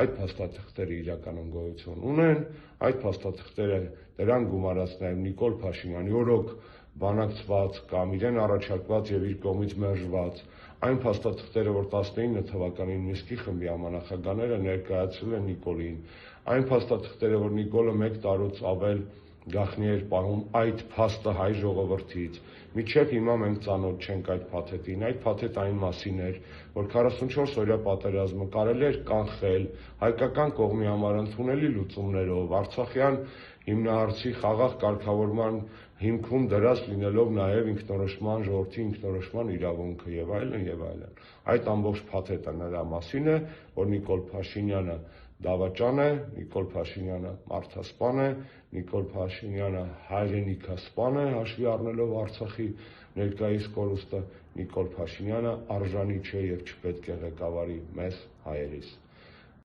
այդ փաստաթղթերը իրականում գոյություն ունեն, այդ փաստաթղթերը դրան գումարած նաև Նիկոլ Փաշինյանի օրոք բանակցված կամ իրեն առաջարկված եւ իր կողմից մերժված այն փաստաթղթերը, որ 19 թվականին Մինսկի խմբի համանախագահները ներկայացրել են Նիկոլին, այն փաստաթղթերը, որ Նիկոլը 1 տարուց ավել գաղտնի էր պահում այդ փաստը հայ ժողովրդից, մինչև հիմա մենք ծանոթ չենք այդ փաթեթին, այդ փաթեթը այն մասին էր, որ 44-օրյա պատերազմը կարելի էր կանխել հայկական կողմի համար ընդունելի լուծումներով, Արցախյան հիմնահարցի խաղաղ կարգավորման հիմքում դրած լինելով նաև ինքնորոշման, ժողովրդի ինքնորոշման իրավունքը եւ այլն եւ այլն։ Այդ ամբողջ փաթեթը նրա մասին է, որ Նիկոլ Փաշինյանը դավաճան է, Նիկոլ Փաշինյանը մարդասպան է, Նիկոլ Փաշինյանը հայրենիքասպան է, հաշվի առնելով Արցախի ներկայիս կորուստը, Նիկոլ Փաշինյանը արժանի չէ եւ չպետք է ղեկավարի մեզ հայերիս։